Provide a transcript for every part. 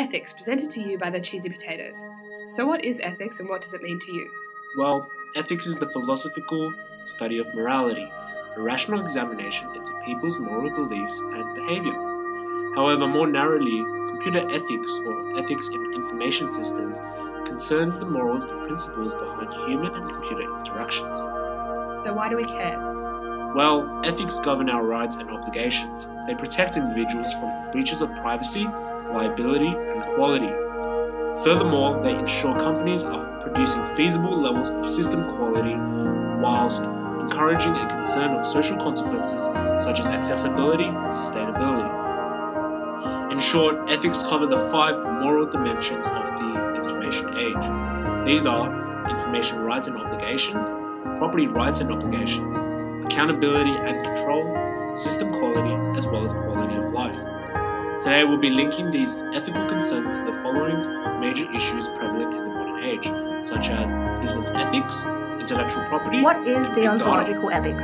Ethics, presented to you by the Cheesy Potatoes. So what is ethics and what does it mean to you? Well, ethics is the philosophical study of morality, a rational examination into people's moral beliefs and behavior. However, more narrowly, computer ethics or ethics in information systems concerns the morals and principles behind human and computer interactions. So why do we care? Well, ethics govern our rights and obligations. They protect individuals from breaches of privacy, liability, and equality. Furthermore, they ensure companies are producing feasible levels of system quality whilst encouraging a concern of social consequences such as accessibility and sustainability. In short, ethics cover the 5 moral dimensions of the information age. These are information rights and obligations, property rights and obligations, accountability and control, system quality, as well as quality of life. Today we'll be linking these ethical concerns to the following major issues prevalent in the modern age, such as business ethics, intellectual property. What is deontological ethics?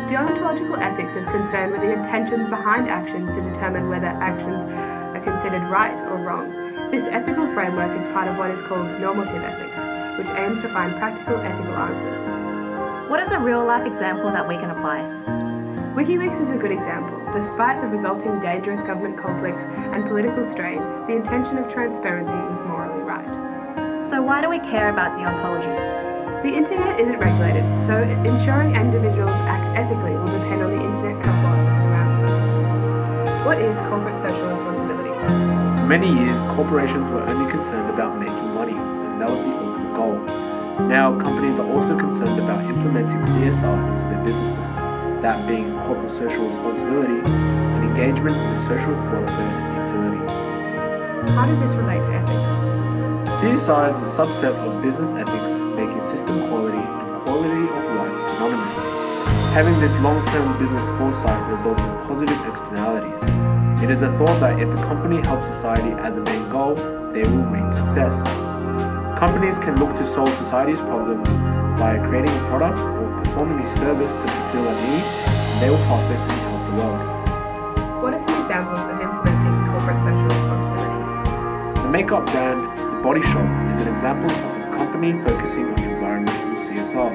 Deontological ethics is concerned with the intentions behind actions to determine whether actions are considered right or wrong. This ethical framework is part of what is called normative ethics, which aims to find practical ethical answers. What is a real-life example that we can apply? WikiLeaks is a good example. Despite the resulting dangerous government conflicts and political strain, the intention of transparency was morally right. So why do we care about deontology? The internet isn't regulated, so ensuring individuals act ethically will depend on the internet cohort that surrounds them. What is corporate social responsibility? For many years, corporations were only concerned about making money, and that was the ultimate goal. Now, companies are also concerned about implementing CSR into their business model, that being corporate social responsibility and engagement with social welfare and utility. How does this relate to ethics? CSR is a subset of business ethics, making system quality and quality of life synonymous. Having this long-term business foresight results in positive externalities. It is a thought that if a company helps society as a main goal, they will reap success. Companies can look to solve society's problems by creating a product or performing a service to fulfill a need, and they will profit and help the world. What are some examples of implementing corporate social responsibility? The makeup brand The Body Shop is an example of a company focusing on environmental CSR.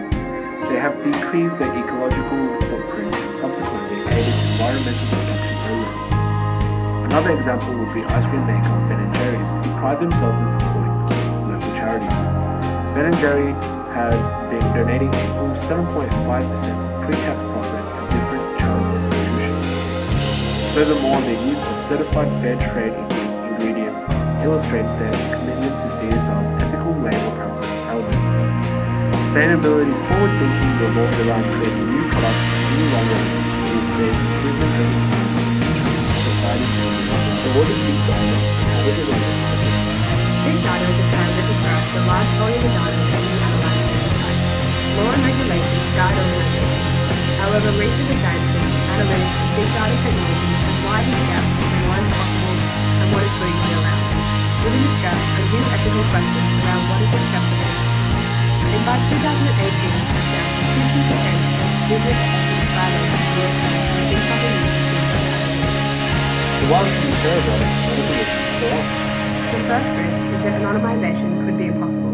They have decreased their ecological footprint and subsequently aided environmental protection programs. Another example would be ice cream maker Ben & Jerry's, who pride themselves in supporting local charities. Ben & Jerry has been donating a full 7.5% pre-tax profit to different charitable institutions. Furthermore, the use of certified fair trade ingredients illustrates their commitment to CSR's ethical labor practices element. Sustainability's forward thinking revolves around creating new products and new longevity to create improvement over time in society's needs. So what is big data and how does it relate? Big data is a term that describes the large volume of data that can be analyzed over time. Law and regulations guide organizations. However, recent advancements, analytics, and big data technology have widened the gap between what is possible and what is legally allowed. We will discuss a new ethical questions around what is acceptable. And by 2018, down to 50% of business ethics violations were found in companies. So why should we care about it? What are the risks for us? The first risk is that anonymization could be impossible.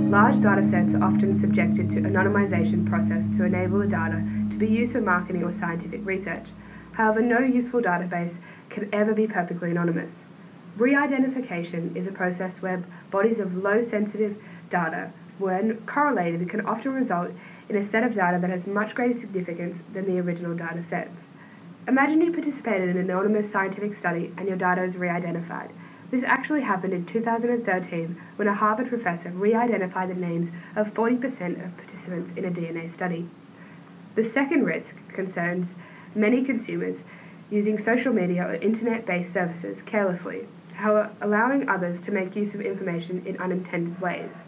Large datasets are often subjected to anonymization process to enable the data to be used for marketing or scientific research. However, no useful database can ever be perfectly anonymous. Re-identification is a process where bodies of low-sensitive data, when correlated, can often result in a set of data that has much greater significance than the original data sets. Imagine you participated in an anonymous scientific study and your data is re-identified. This actually happened in 2013 when a Harvard professor re-identified the names of 40% of participants in a DNA study. The second risk concerns many consumers using social media or internet-based services carelessly, allowing others to make use of information in unintended ways.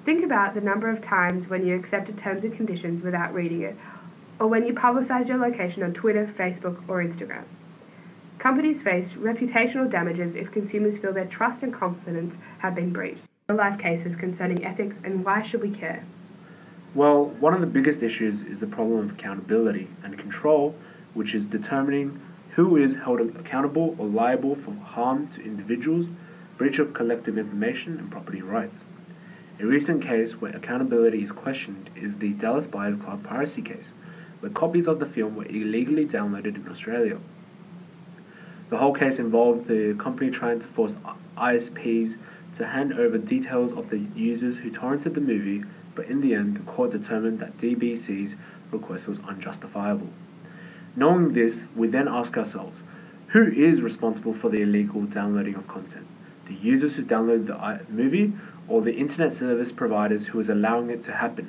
Think about the number of times when you accepted terms and conditions without reading it, or when you publicize your location on Twitter, Facebook, or Instagram. Companies face reputational damages if consumers feel their trust and confidence have been breached. Real-life cases concerning ethics and why should we care? Well, one of the biggest issues is the problem of accountability and control, which is determining who is held accountable or liable for harm to individuals, breach of collective information and property rights. A recent case where accountability is questioned is the Dallas Buyers Club piracy case, where copies of the film were illegally downloaded in Australia. The whole case involved the company trying to force ISPs to hand over details of the users who torrented the movie, but in the end, the court determined that DBC's request was unjustifiable. Knowing this, we then ask ourselves, who is responsible for the illegal downloading of content? The users who downloaded the movie, or the internet service providers who is allowing it to happen?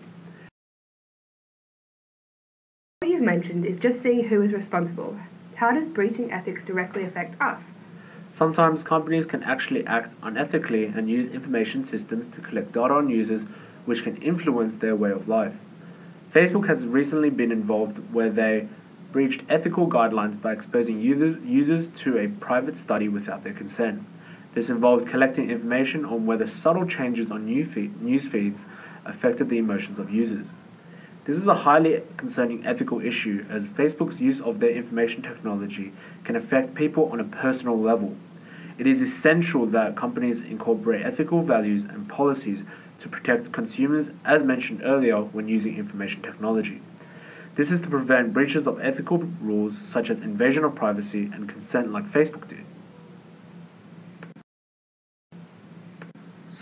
What you've mentioned is just seeing who is responsible. How does breaching ethics directly affect us? Sometimes companies can actually act unethically and use information systems to collect data on users, which can influence their way of life. Facebook has recently been involved where they breached ethical guidelines by exposing users to a private study without their consent. This involved collecting information on whether subtle changes on news feeds affected the emotions of users. This is a highly concerning ethical issue, as Facebook's use of their information technology can affect people on a personal level. It is essential that companies incorporate ethical values and policies to protect consumers, as mentioned earlier, when using information technology. This is to prevent breaches of ethical rules such as invasion of privacy and consent like Facebook did.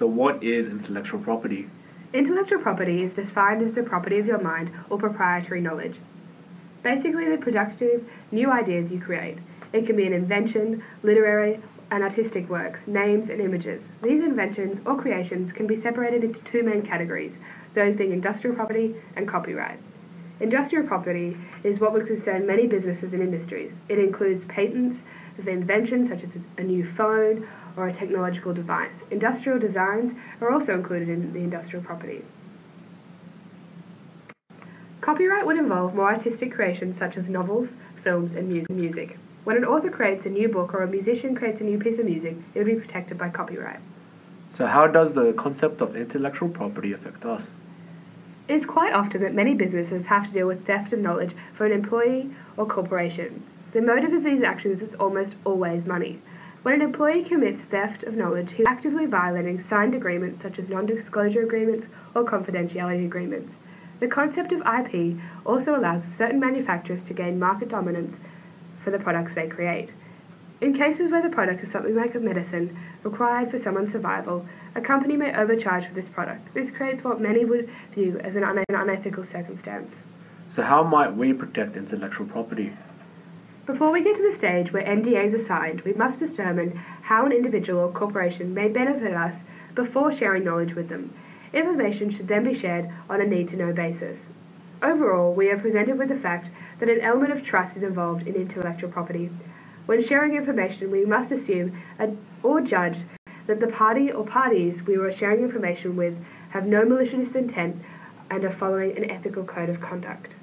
So what is intellectual property? Intellectual property is defined as the property of your mind or proprietary knowledge. Basically, the productive, new ideas you create. It can be an invention, literary and artistic works, names and images. These inventions or creations can be separated into two main categories, those being industrial property and copyright. Industrial property is what would concern many businesses and industries. It includes patents of inventions such as a new phone or a technological device. Industrial designs are also included in the industrial property. Copyright would involve more artistic creations such as novels, films, and music. When an author creates a new book or a musician creates a new piece of music, it would be protected by copyright. So how does the concept of intellectual property affect us? It is quite often that many businesses have to deal with theft of knowledge for an employee or corporation. The motive of these actions is almost always money. When an employee commits theft of knowledge, he is actively violating signed agreements such as non-disclosure agreements or confidentiality agreements. The concept of IP also allows certain manufacturers to gain market dominance for the products they create. In cases where the product is something like a medicine required for someone's survival, a company may overcharge for this product. This creates what many would view as an unethical circumstance. So how might we protect intellectual property? Before we get to the stage where NDAs are signed, we must determine how an individual or corporation may benefit us before sharing knowledge with them. Information should then be shared on a need-to-know basis. Overall, we are presented with the fact that an element of trust is involved in intellectual property. When sharing information, we must assume or judge that the party or parties we are sharing information with have no malicious intent and are following an ethical code of conduct.